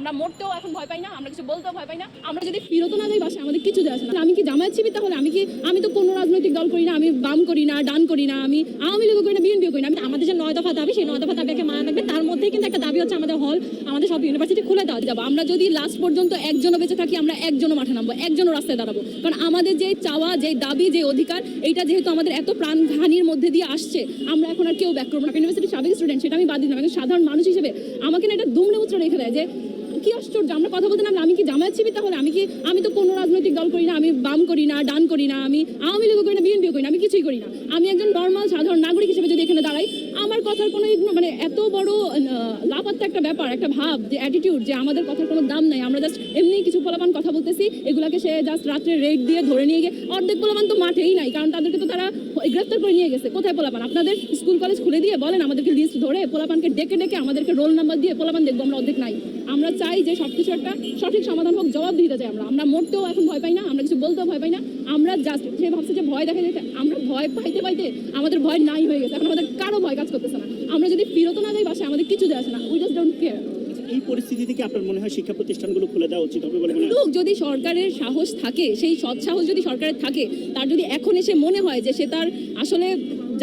আমরা মরতেও এখন ভয় পাই না, আমরা কিছু বলতেও ভয় পাই না। আমরা যদি ফিরত না যাই বাসায় আমাদের কিছু যায় আসে না। আমি কি জামায়াত শিবির, তাহলে আমি তো কোনো রাজনৈতিক দল করি না, আমি বাম করি না, ডান করি না, আমি আওয়ামী লীগ করি না, বিএনপিও করি না। আমাদের যে 9 দফা দাবি, সেই 9 দফা দাবিকে মানা রাখবে। তার মধ্যেই কিন্তু একটা দাবি হচ্ছে আমাদের হল, আমাদের সব ইউনিভার্সিটি খুলে দেওয়া যাবে। আমরা যদি লাস্ট পর্যন্ত একজনও বেঁচে থাকি, আমরা একজনও মাঠে নামবো, একজনও রাস্তায় দাঁড়াবো। কারণ আমাদের যে চাওয়া, যে দাবি, যে অধিকার, এইটা যেহেতু আমাদের এত প্রাণহানির মধ্যে দিয়ে আসছে, আমরা এখন আর কেউ ব্যাক করবো না। ইউনিভার্সিটির সাবেক স্টুডেন্ট, সেটা আমি বাদ দিলাম, একজন সাধারণ মানুষ হিসেবে আমাকে না এটা দুমড়ে মুচড়ে রেখে দেয় যে কি আশ্চর্য, আমরা কথা বলতে নামলে আমি কি জামায়াত শিবির, তাহলে আমি তো কোনো রাজনৈতিক দল করি না, আমি বাম করি না, ডান করি না, আমি আওয়ামী লীগ করি না, বিএনপিও করি না, আমি কিছুই করি না। আমি একজন নর্মাল সাধারণ নাগরিক হিসেবে যদি এখানে দাঁড়াই, আমার কথার কোনো মানে এত বড় লাপাত্তা একটা ব্যাপার, একটা ভাব, যে অ্যাটিটিউড, যে আমাদের কথার কোনো দাম নাই, আমরা জাস্ট এমনি কিছু পোলাপান কথা বলতেছি, এগুলাকে সে জাস্ট রাত্রে রেড দিয়ে ধরে নিয়ে গিয়ে, অর্ধেক পোলাপান তো মাঠেই নাই, কারণ তাদেরকে তো তারা গ্রেফতার করে নিয়ে গেছে। কোথায় পোলাপান? আপনাদের স্কুল কলেজ খুলে দিয়ে বলেন আমাদেরকে লিস্ট ধরে পোলাপানকে ডেকে ডেকে আমাদেরকে রোল নাম্বার দিয়ে পোলাপান দেখবো, আমরা অর্ধেক নাই। আমরা চাই যে সবকিছু একটা সঠিক সমাধান হোক, জবাব দিতে চাই। আমরা মরতেও এখন ভয় পাই না, আমরা কিছু বলতেও ভয় পাই না। আমরা জাস্ট যে ভাবছে যে ভয় দেখা যেতে, আমরা ভয় পাইতে পাইতে আমাদের ভয় নাই হয়ে গেছে, এখন আমাদের কারো ভয় কাজ করতেছে না। আমরা যদি ফিরত না যাই বাসায় আমাদের কিছু যায় আসে না, উই জাস্ট ডোন্ট কেয়ার। এই পরিস্থিতি থেকে আপনার মনে হয় শিক্ষা প্রতিষ্ঠানগুলো খুলে দেওয়া উচিত হবে বলে মনে হয়? যদি সরকারের সাহস থাকে, সেই সৎ সাহস যদি সরকারের থাকে, তার যদি এখন এসে মনে হয় যে সে তার আসলে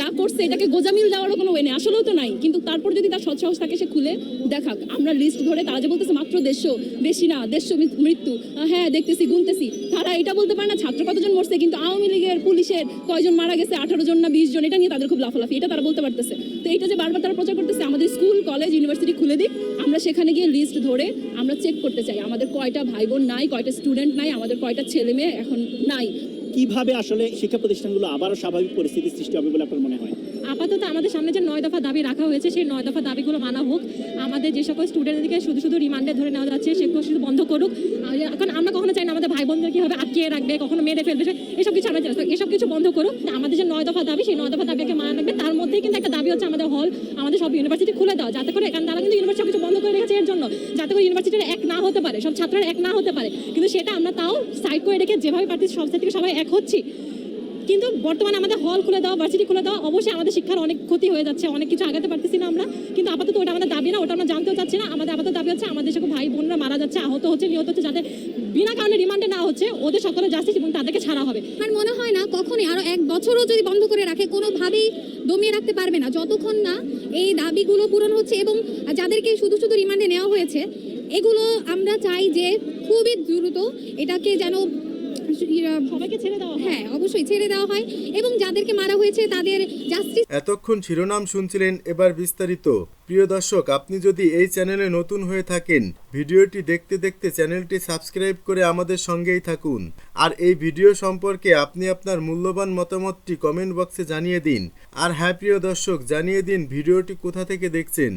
যা করছে এটাকে গোজামিল যাওয়ারও কোনো ওয়ে নেই, আসলেও তো নাই, কিন্তু তারপর যদি তার সৎ সাহস থাকে সে খুলে দেখাক। আমরা লিস্ট ধরে, তারা যে বলতেছে মাত্র 150, বেশি না, 150 মৃত্যু, হ্যাঁ দেখতেছি, গুনতেছি, তারা এটা বলতে পারে না ছাত্র কতজন মরছে, কিন্তু আওয়ামী লীগের পুলিশের কয়জন মারা গেছে, 18 জন না 20 জন, এটা নিয়ে তাদের খুব লাফালাফি, এটা তারা বলতে পারতেছে। তো এইটা যে বারবার তারা প্রচার করতেছে, আমাদের স্কুল কলেজ ইউনিভার্সিটি খুলে দিক, আমরা সেখানে গিয়ে লিস্ট ধরে আমরা চেক করতে চাই আমাদের কয়টা ভাই বোন নাই, কয়টা স্টুডেন্ট নাই, আমাদের কয়টা ছেলে মেয়ে এখন নাই। কিভাবে আসলে শিক্ষা প্রতিষ্ঠানগুলো আবারও স্বাভাবিক পরিস্থিতির সৃষ্টি হবে বলে আপনার মনে হয়? আপাতত আমাদের সামনে যে 9 দফা দাবি রাখা হয়েছে, সেই 9 দফা দাবিগুলো মানা হোক। আমাদের যে সকল স্টুডেন্টদেরকে শুধু রিমান্ডে ধরে নেওয়া যাচ্ছে, সেগুলো শুধু বন্ধ করুক। এখন আমরা কখনো চাই না আমাদের ভাই বোনদের কীভাবে আটকিয়ে রাখবে, কখনো মেরে ফেলবে, এসব কিছু আমরা চাই না। এসব কিছু বন্ধ করুক। আমাদের যে 9 দফা দাবি, সেই 9 দফা দাবিকে মানা রাখবে। তার মধ্যেই কিন্তু একটা দাবি হচ্ছে আমাদের হল, আমাদের সব ইউনিভার্সিটি খুলে দেওয়া, যাতে করে, কারণ তারা কিন্তু ইউনিভার্সিটি কিছু বন্ধ করে রেখেছে এর জন্য, যাতে করে ইউনিভার্সিটির এক না হতে পারে, সব ছাত্ররা এক না হতে পারে। কিন্তু সেটা আমরা তাও সাইড করে রেখে যেভাবে পারতেছি সব থেকে সবাই এক হচ্ছি। কিন্তু বর্তমানে আমাদের হল খুলে দেওয়া, ভার্সিটি খুলে দেওয়া, অবশ্যই আমাদের শিক্ষার অনেক ক্ষতি হয়ে যাচ্ছে, অনেক কিছু আগাতে পারতেছি না আমরা। কিন্তু আপাতত ওটা আমাদের দাবি না, ওটা আমরা জানতেও চাচ্ছি না। আমাদের আপাতত দাবি হচ্ছে আমাদের সকল ভাই বোনরা মারা যাচ্ছে, আহত হচ্ছে, নিহত হচ্ছে, যাদের বিনা কারণে রিমান্ডে না হচ্ছে, ওদের সকলের জাস্টিস এবং তাদেরকে ছাড়া হবে। আমার মনে হয় না কখনই আরো 1 বছরও যদি বন্ধ করে রাখে, কোনোভাবেই দমিয়ে রাখতে পারবে না যতক্ষণ না এই দাবিগুলো পূরণ হচ্ছে। এবং যাদেরকে শুধু রিমান্ডে নেওয়া হয়েছে, এগুলো আমরা চাই যে খুবই দ্রুত এটাকে যেন সবাইকে ছেড়ে দেওয়া হয়। হ্যাঁ, অবশ্যই ছেড়ে দেওয়া হয়, এবং যাদেরকে মারা হয়েছে তাদের জাস্টিস। এতক্ষণ শিরোনাম শুনছিলেন, এবার বিস্তারিত। প্রিয় দর্শক, আপনি যদি এই চ্যানেলে নতুন হয়ে থাকেন, ভিডিওটি দেখতে দেখতে চ্যানেলটি সাবস্ক্রাইব করে আমাদের সঙ্গেই থাকুন। আর এই ভিডিও সম্পর্কে আপনি আপনার মূল্যবান মতামতটি কমেন্ট বক্সে জানিয়ে দিন। আর হ্যাঁ প্রিয় দর্শক, জানিয়ে দিন ভিডিওটি কোথা থেকে দেখছেন।